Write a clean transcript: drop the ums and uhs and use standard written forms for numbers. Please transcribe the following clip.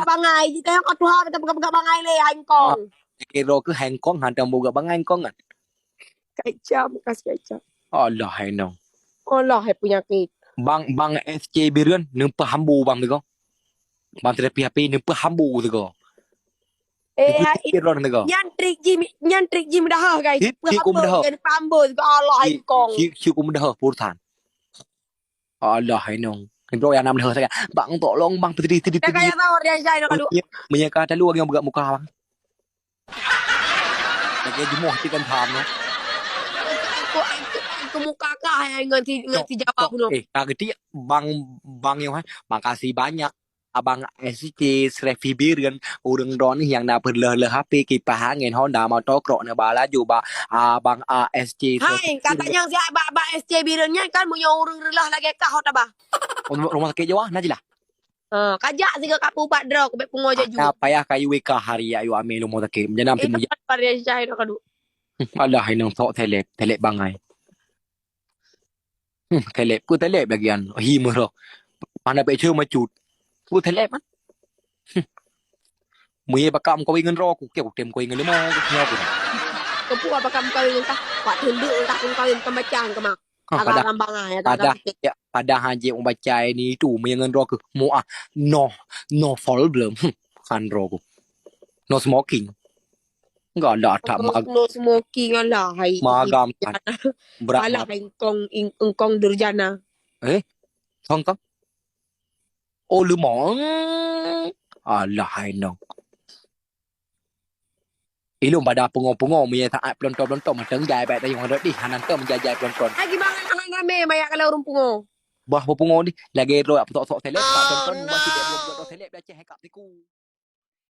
bangai je tengok kat Tuhan kita pegang bangai le hangkong. Kira ke hangkong hantam buka bangai hangkong kan. Kecap kasih kecap. Allah hai nong. Allah hai penyakit. Bang SJ Birian nempa hambu bang tu ko. Bang terapi HP nempa hambu tu ko. Kira tu ko. Nyan trik Jim dah guys. Cik kum dah. Jadi pambul ke Allah hangkong. Cik kum dah purtan. Allah hai nong. Bro yang nam dah saya. Bang tolong bang petri. Kaya tawar dia saya nak adu. Punya kata lu yang buka muka bang. Lagi jemuh tikan tham no. Aku muka kah yang ngerti jawab no. Kageti bang yang makasih banyak. Abang SC Srefi Birian urang don yang na perleh HP kipas angin Honda motor krok na bala juga abang ASC. Hai katanya si abang SC Biriannya kan punya urang relah lagi kah hot abah. Rumah sakit Jawa najilah. Kajak sih ke kapu pak drok be pengoja juga. Apa ya kayu WK hari ayu ame rumah sakit janam timu. Pada saya nak kadu. Allah hai nang sok telep bangai. Telep ku telep bagian himero. Mana pe cheu ma cut. Ku telep man. Mui bakam ko ingen ro ku ke ku tem ko ingen le mo ku nyo ku. Kepu apa kamu kawin entah. Pak tunduk entah pun kawin kemacang kemak. Agak rambangai pada haji membaca ini itu menyengan ro ku mo no problem. Kan ro ku. No smoking. Enggak ada tak no smoking lah hai. Magam kan. Alah engkong durjana. Không có. Ô lư mỏ. Alah hai nong. Ilum pada pungo-pungo punya taat pelonton-pelonton macam jai baik tadi orang di hanan tu menjajai pelonton. Hai gimana anak rame banyak kalau urung pungo. Bah pungo ni lagi ro apa tok-tok seleb tak tonton masih dia buat seleb dah cek hekap tiku.